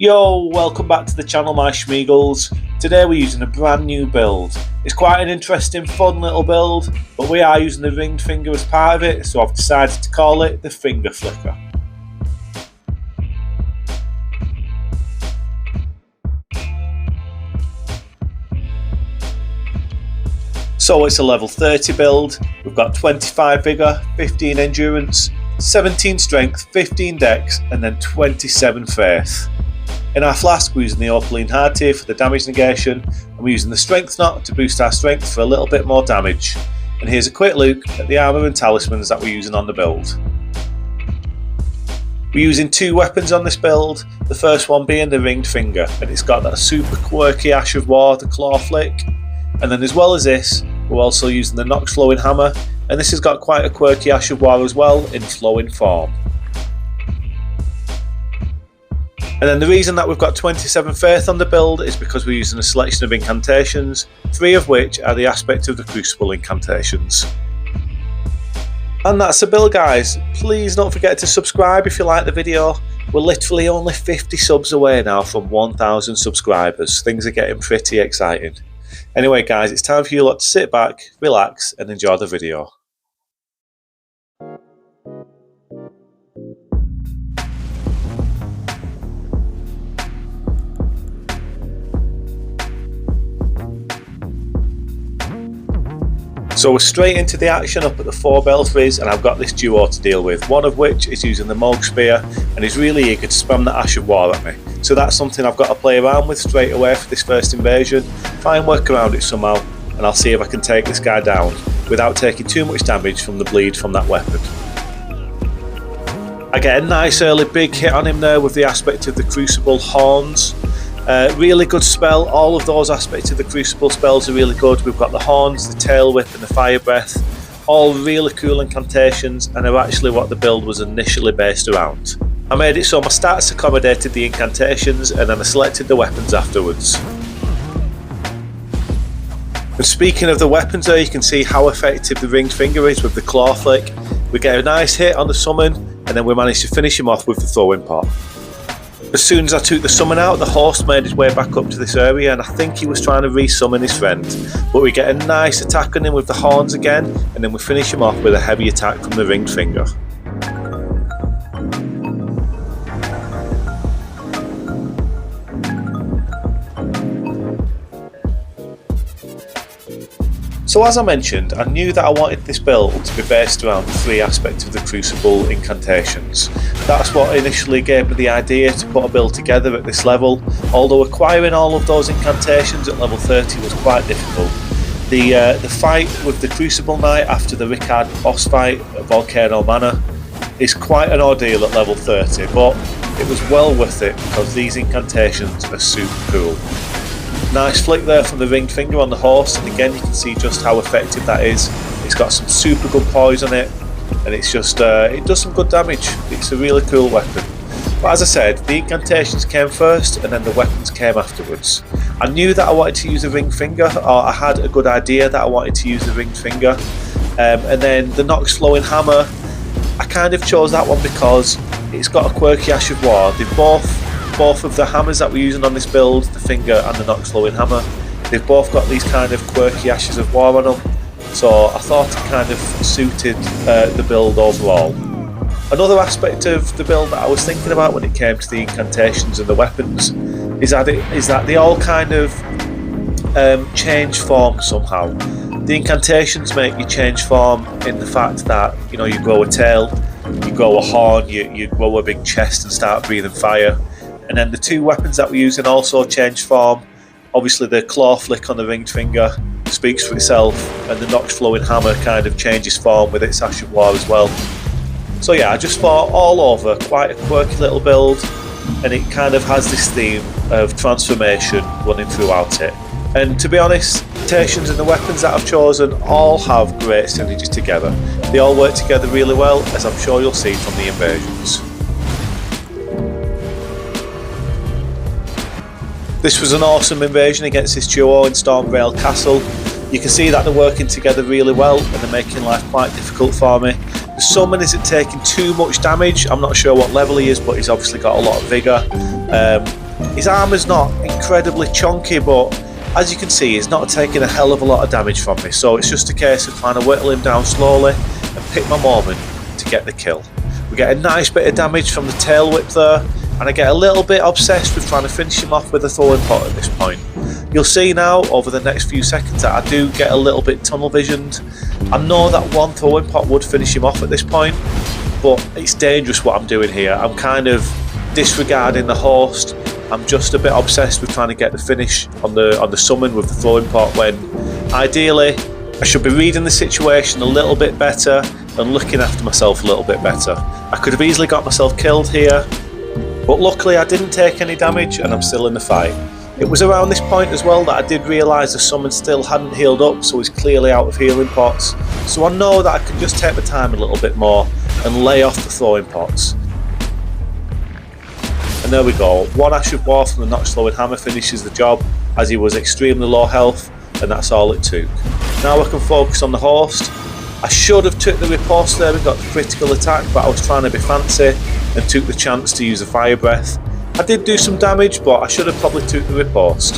Yo, welcome back to the channel, my schmeagles. Today we're using a brand new build. It's quite an interesting, fun little build, but we are using the ringed finger as part of it, so I've decided to call it the finger flicker. So it's a level 30 build. We've got 25 vigour, 15 endurance, 17 strength, 15 dex, and then 27 faith. In our flask we're using the opaline hard for the damage negation, and we're using the strength knot to boost our strength for a little bit more damage. And here's a quick look at the armour and talismans that we're using on the build. We're using two weapons on this build, the first one being the ringed finger, and it's got that super quirky Ash of War, the claw flick. And then as well as this, we're also using the Nox flowing hammer, and this has got quite a quirky Ash of War as well in flowing form. And then the reason that we've got 27 faith on the build is because we're using a selection of incantations, 3 of which are the aspect of the Crucible incantations. And that's the build, guys. Please don't forget to subscribe if you like the video. We're literally only 50 subs away now from 1,000 subscribers. Things are getting pretty exciting. Anyway guys, it's time for you lot to sit back, relax and enjoy the video. So we're straight into the action up at the 4 belfries, and I've got this duo to deal with, one of which is using the Moog Spear and is really eager to spam the Ash of War at me. So that's something I've got to play around with straight away for this first invasion, try and work around it somehow, and I'll see if I can take this guy down without taking too much damage from the bleed from that weapon. I get a nice early big hit on him there with the aspect of the Crucible horns. Really good spell. All of those aspects of the Crucible spells are really good. We've got the horns, the tail whip and the fire breath, all really cool incantations, and are actually what the build was initially based around. I made it so my stats accommodated the incantations, and then I selected the weapons afterwards. And speaking of the weapons there, you can see how effective the ringed finger is with the claw flick. We get a nice hit on the summon, and then we managed to finish him off with the throwing pot. As soon as I took the summon out, the host made his way back up to this area, and I think he was trying to re-summon his friend. But we get a nice attack on him with the horns again, and then we finish him off with a heavy attack from the ringed finger. So as I mentioned, I knew that I wanted this build to be based around the 3 aspects of the Crucible incantations. That's what initially gave me the idea to put a build together at this level, although acquiring all of those incantations at level 30 was quite difficult. The fight with the Crucible Knight after the Ricard boss fight at Volcano Manor is quite an ordeal at level 30, but it was well worth it because these incantations are super cool. Nice flick there from the ringed finger on the horse, and again you can see just how effective that is. It's got some super good poise on it, and it's just it does some good damage. It's a really cool weapon. But as I said, the incantations came first and then the weapons came afterwards. I knew that I wanted to use a ringed finger, or I had a good idea that I wanted to use the ringed finger, and then the Nox flowing hammer, I kind of chose that one because it's got a quirky Ash of War. They've both of the hammers that we're using on this build, the finger and the Nox flowing hammer, they've both got these kind of quirky Ashes of War on them, so I thought it kind of suited the build overall. Another aspect of the build that I was thinking about when it came to the incantations and the weapons is that they all kind of change form somehow. The incantations make you change form in the fact that, you know, you grow a tail, you grow a horn, you grow a big chest and start breathing fire. And then the 2 weapons that we're using also change form. Obviously the claw flick on the ringed finger speaks for itself, and the Nox flowing hammer kind of changes form with its Ash of War as well. So yeah, I just thought all over quite a quirky little build, and it kind of has this theme of transformation running throughout it. And to be honest, the incantations and the weapons that I've chosen all have great synergy together. They all work together really well, as I'm sure you'll see from the invasions. This was an awesome invasion against this duo in Stormvale Castle. You can see that they're working together really well, and they're making life quite difficult for me. The summon isn't taking too much damage. I'm not sure what level he is, but he's obviously got a lot of vigour. His armour's not incredibly chunky, but as you can see, he's not taking a hell of a lot of damage from me, so it's just a case of trying to whittle him down slowly and pick my moment to get the kill. We get a nice bit of damage from the tail whip there, and I get a little bit obsessed with trying to finish him off with a throwing pot at this point. You'll see now over the next few seconds that I do get a little bit tunnel visioned. I know that one throwing pot would finish him off at this point, but it's dangerous what I'm doing here. I'm kind of disregarding the host. I'm just a bit obsessed with trying to get the finish on the summon with the throwing pot, when ideally I should be reading the situation a little bit better and looking after myself a little bit better. I could have easily got myself killed here, but luckily I didn't take any damage and I'm still in the fight. It was around this point as well that I did realise the summon still hadn't healed up, so he's clearly out of healing pots. So I know that I can just take my time a little bit more and lay off the throwing pots. And there we go, one Ash of War from the Notch Slowing Hammer finishes the job, as he was extremely low health, and that's all it took. Now I can focus on the host. I should have took the riposte there and got the critical attack, but I was trying to be fancy and took the chance to use a fire breath. I did do some damage, but I should have probably took the riposte.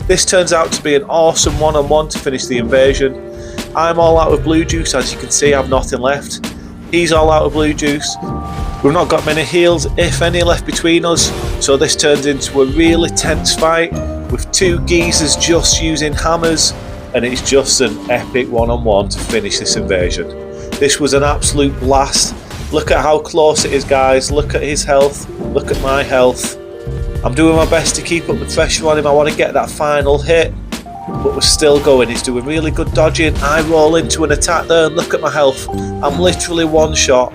This turns out to be an awesome one-on-one to finish the invasion. I'm all out of blue juice, as you can see. I've nothing left. He's all out of blue juice. We've not got many heals, if any, left between us, so this turns into a really tense fight with two geezers just using hammers, and it's just an epic one-on-one to finish this invasion. This was an absolute blast. Look at how close it is, guys. Look at his health, look at my health. I'm doing my best to keep up the pressure on him. I want to get that final hit, but we're still going. He's doing really good dodging. I roll into an attack there and look at my health. I'm literally one shot.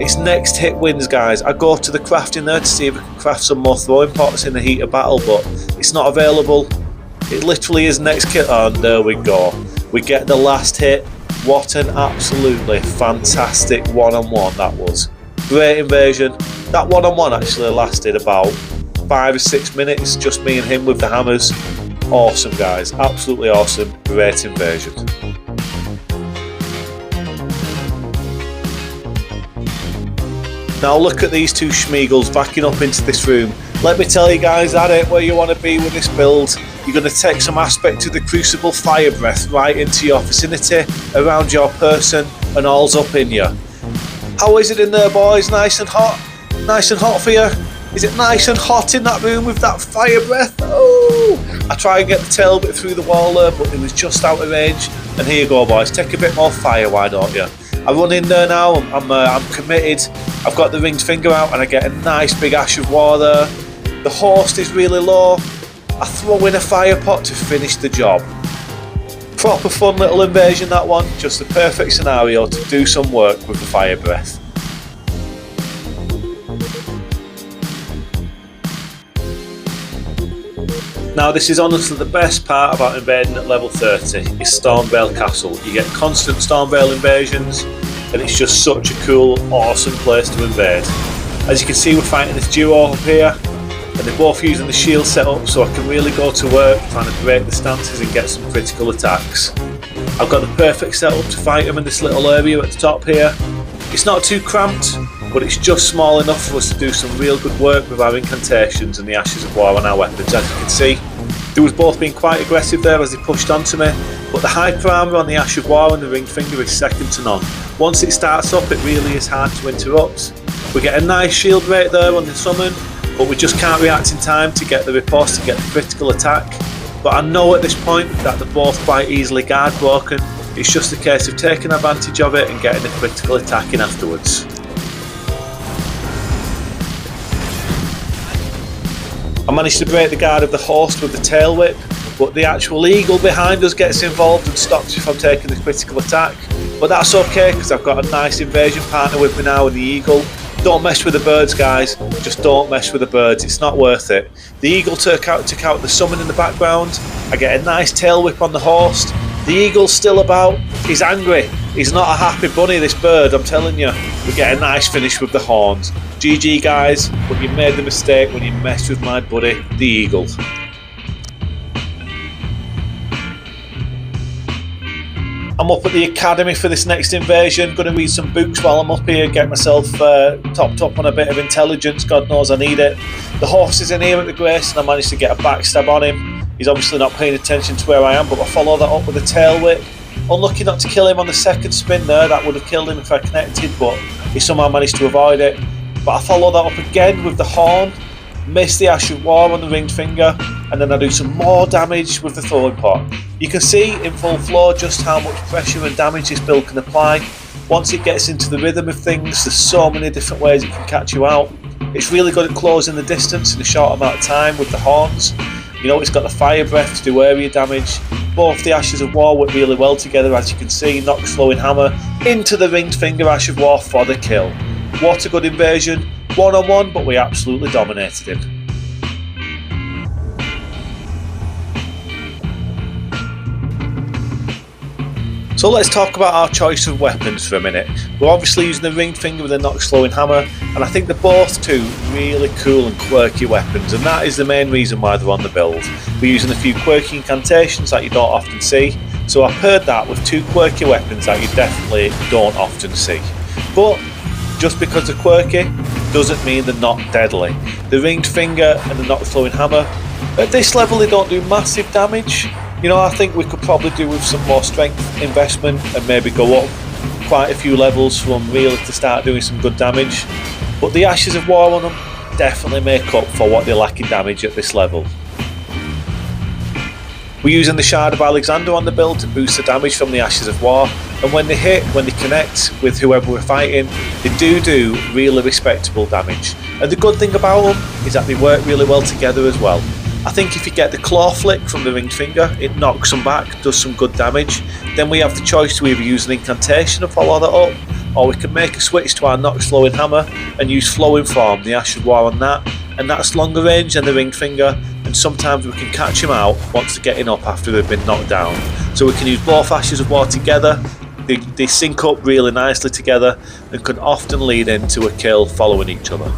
It's next hit wins, guys. I go to the crafting there to see if I can craft some more throwing pots in the heat of battle, but it's not available. It literally is next kill. Oh, there we go. We get the last hit. What an absolutely fantastic one-on-one that was. Great invasion. That one-on-one actually lasted about 5 or 6 minutes, just me and him with the hammers. Awesome, guys. Absolutely awesome. Great invasion. Now look at these two Schmeagles backing up into this room. Let me tell you guys, that ain't where you want to be with this build. You're going to take some aspect of the Crucible fire breath right into your vicinity, around your person, and all's up in you. How is it in there, boys? Nice and hot? Nice and hot for you? Is it nice and hot in that room with that fire breath? Oh! I try and get the tail bit through the wall there, but it was just out of range. And here you go, boys. Take a bit more fire, why don't you? I run in there now. I'm committed. I've got the ringed finger out, and I get a nice big Ash of War there. The host is really low. I throw in a fire pot to finish the job. Proper fun little invasion, that one. Just the perfect scenario to do some work with the fire breath. Now this is honestly the best part about invading at level 30, is Stormvale Castle. You get constant Stormvale invasions, and it's just such a cool, awesome place to invade. As you can see, we're fighting this duo up here, and they're both using the shield setup, so I can really go to work trying to break the stances and get some critical attacks. I've got the perfect setup to fight them in this little area at the top here. It's not too cramped, but it's just small enough for us to do some real good work with our Incantations and the Ashes of War on our weapons. As you can see, they was both being quite aggressive there as they pushed onto me, but the hyper armour on the Ash of War and the ringed finger is second to none. Once it starts up, it really is hard to interrupt. We get a nice shield rate there on the summon, but we just can't react in time to get the riposte to get the critical attack. But I know at this point that they're both quite easily guard broken. It's just a case of taking advantage of it and getting the critical attack in afterwards. I managed to break the guard of the host with the tail whip, but the actual eagle behind us gets involved and stops me from taking the critical attack. But that's okay, because I've got a nice invasion partner with me now in the eagle. Don't mess with the birds, guys. Just don't mess with the birds. It's not worth it. The eagle took out the summon in the background. I get a nice tail whip on the host. The eagle's still about. He's angry. He's not a happy bunny, this bird, I'm telling you. We get a nice finish with the horns. GG, guys, but you made the mistake when you messed with my buddy, the eagle. I'm up at the academy for this next invasion. Going to read some books while I'm up here, get myself topped up on a bit of intelligence. God knows I need it. The horse is in here at the grace and I managed to get a backstab on him. He's obviously not paying attention to where I am, but I follow that up with a tail whip. Unlucky not to kill him on the second spin there. That would have killed him if I connected, but he somehow managed to avoid it. But I follow that up again with the horn. Miss the Ash of War on the ringed finger, and then I do some more damage with the throwing pot. You can see in full flow just how much pressure and damage this build can apply. Once it gets into the rhythm of things, there's so many different ways it can catch you out. It's really good at closing the distance in a short amount of time with the horns. You know, it's got the fire breath to do area damage. Both the Ashes of War work really well together, as you can see. Knocks Flowing Hammer into the ringed finger Ash of War for the kill. What a good invasion. 1-on-1, but we absolutely dominated him. So let's talk about our choice of weapons for a minute. We're obviously using the ringed finger with the Nox Flowing Hammer, and I think they're both two really cool and quirky weapons, and that is the main reason why they're on the build. We're using a few quirky incantations that you don't often see, so I've paired that with two quirky weapons that you definitely don't often see. But just because they're quirky doesn't mean they're not deadly. The ringed finger and the Nox Flowing Hammer, at this level they don't do massive damage. You know, I think we could probably do with some more strength investment and maybe go up quite a few levels from really to start doing some good damage. But the Ashes of War on them definitely make up for what they lack in damage at this level. We're using the Shard of Alexander on the build to boost the damage from the Ashes of War, and when they hit, when they connect with whoever we're fighting, they do really respectable damage. And the good thing about them is that they work really well together as well. I think if you get the claw flick from the ringed finger, it knocks them back, does some good damage. Then we have the choice to either use an incantation and follow that up, or we can make a switch to our Nox Flowing Hammer and use Flowing Form, the Ash of War on that, and that's longer range than the ringed finger, and sometimes we can catch them out once they're getting up after they've been knocked down. So we can use both Ashes of War together. They sync up really nicely together and can often lead into a kill following each other.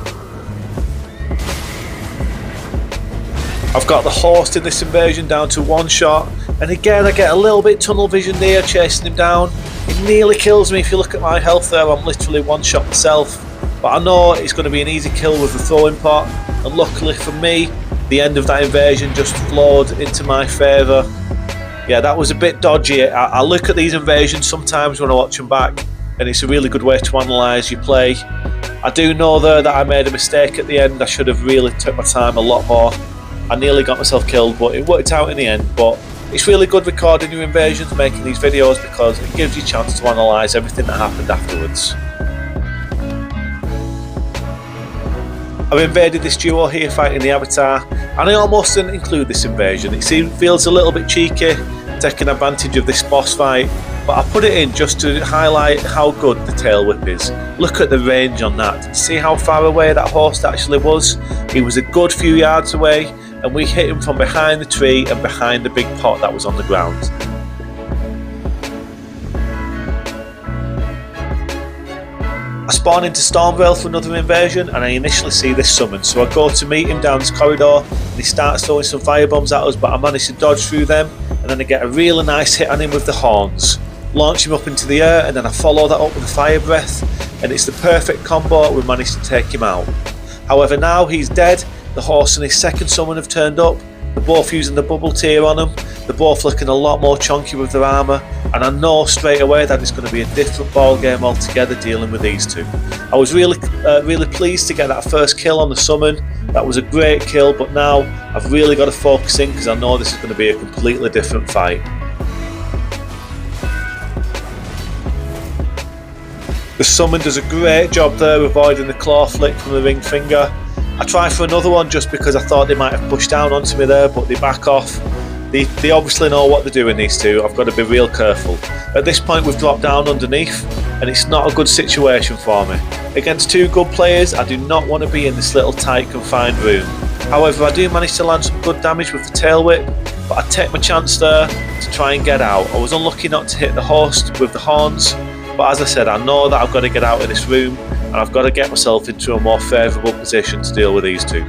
I've got the host in this invasion down to one shot, and again I get a little bit tunnel vision there chasing him down. It nearly kills me. If you look at my health there, I'm literally one shot myself, but I know it's going to be an easy kill with the throwing pot, and luckily for me the end of that invasion just flowed into my favour. Yeah, that was a bit dodgy. I look at these invasions sometimes when I watch them back, and it's a really good way to analyse your play. I do know though that I made a mistake at the end. I should have really took my time a lot more. I nearly got myself killed, but it worked out in the end. But it's really good recording your invasions, making these videos, because it gives you a chance to analyse everything that happened afterwards. I've invaded this duo here fighting the Avatar, and I almost didn't include this invasion. It feels a little bit cheeky, taking advantage of this boss fight, but I put it in just to highlight how good the tail whip is. Look at the range on that. See how far away that host actually was? He was a good few yards away, and we hit him from behind the tree and behind the big pot that was on the ground. I spawn into Stormvale for another invasion, and I initially see this summon, so I go to meet him down this corridor, and he starts throwing some firebombs at us, but I manage to dodge through them, and then I get a really nice hit on him with the horns. Launch him up into the air, and then I follow that up with a fire breath, and it's the perfect combo. We managed to take him out. However, now he's dead. The horse and his second summon have turned up. They're both using the bubble tier on him. They're both looking a lot more chunky with their armour, and I know straight away that it's going to be a different ball game altogether dealing with these two. I was really pleased to get that first kill on the summon. That was a great kill, but now I've really got to focus in because I know this is going to be a completely different fight. The summon does a great job there avoiding the claw flick from the ringed finger. I try for another one just because I thought they might have pushed down onto me there, but they back off. They obviously know what they're doing, these two. I've got to be real careful. At this point we've dropped down underneath, and it's not a good situation for me. Against two good players, I do not want to be in this little tight confined room. However, I do manage to land some good damage with the tail whip, but I take my chance there to try and get out. I was unlucky not to hit the host with the horns, but as I said, I know that I've got to get out of this room, and I've got to get myself into a more favourable position to deal with these two.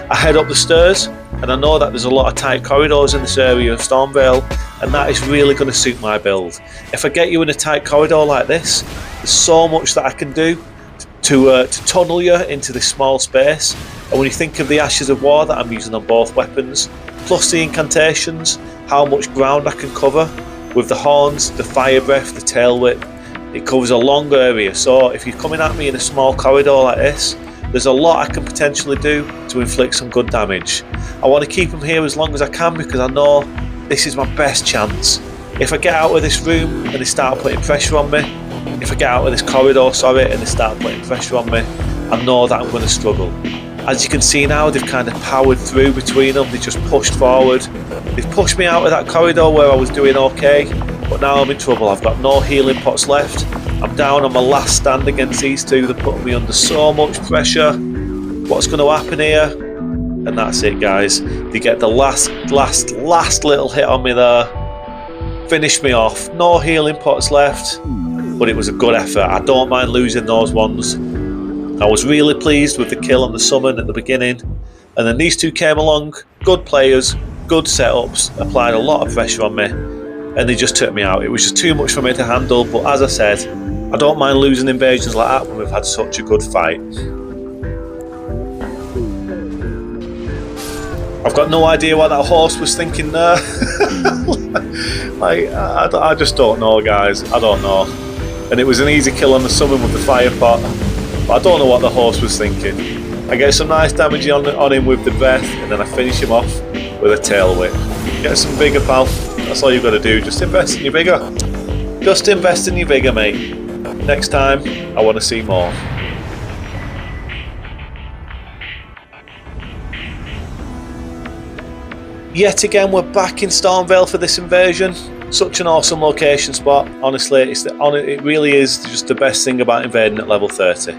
I head up the stairs, and I know that there's a lot of tight corridors in this area of Stormvale, and that is really going to suit my build. If I get you in a tight corridor like this, there's so much that I can do to tunnel you into this small space. And when you think of the Ashes of War that I'm using on both weapons, plus the incantations, how much ground I can cover with the horns, the fire breath, the tail whip, it covers a long area. So if you're coming at me in a small corridor like this, there's a lot I can potentially do to inflict some good damage. I want to keep him here as long as I can because I know this is my best chance. If I get out of this room and they start putting pressure on me, if I get out of this corridor, sorry, and they start putting pressure on me, I know that I'm going to struggle. As you can see now, they've kind of powered through between them, they just pushed forward. They've pushed me out of that corridor where I was doing okay, but now I'm in trouble. I've got no healing pots left. I'm down on my last stand against these two. They're putting me under so much pressure. What's going to happen here? And that's it, guys. They get the last little hit on me there. Finish me off. No healing pots left, but it was a good effort. I don't mind losing those ones. I was really pleased with the kill on the summon at the beginning, and then these two came along, good players, good setups, applied a lot of pressure on me, and they just took me out. It was just too much for me to handle, but as I said, I don't mind losing invasions like that when we've had such a good fight. I've got no idea what that horse was thinking there. I just don't know, guys. I don't know. And it was an easy kill on the summon with the fire pot. But I don't know what the horse was thinking. I get some nice damage on him with the breath, and then I finish him off with a tail whip. Get some vigor, pal. That's all you've got to do. Just invest in your vigor. Just invest in your vigor, mate. Next time, I want to see more. Yet again, we're back in Stormvale for this invasion. Such an awesome location spot. Honestly, it really is just the best thing about invading at level 30.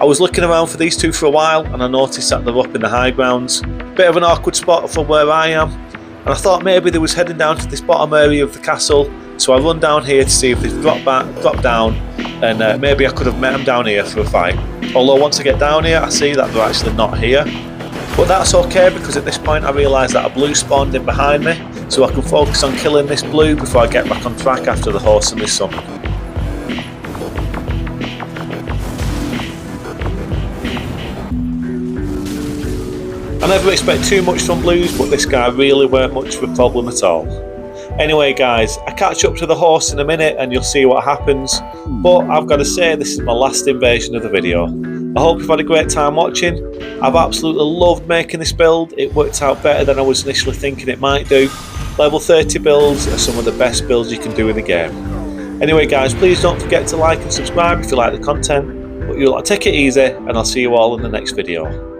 I was looking around for these two for a while, and I noticed that they're up in the high grounds. Bit of an awkward spot from where I am, and I thought maybe they was heading down to this bottom area of the castle. So I run down here to see if they've dropped down, and maybe I could have met them down here for a fight. Although once I get down here, I see that they're actually not here. But that's okay, because at this point I realise that a blue spawned in behind me, so I can focus on killing this blue before I get back on track after the horse and this summon. I never expect too much from blues, but this guy really weren't much of a problem at all. Anyway, guys, I catch up to the horse in a minute and you'll see what happens, but I've got to say this is my last invasion of the video. I hope you've had a great time watching. I've absolutely loved making this build. It worked out better than I was initially thinking it might do. Level 30 builds are some of the best builds you can do in the game. Anyway, guys, please don't forget to like and subscribe if you like the content, but take it easy, and I'll see you all in the next video.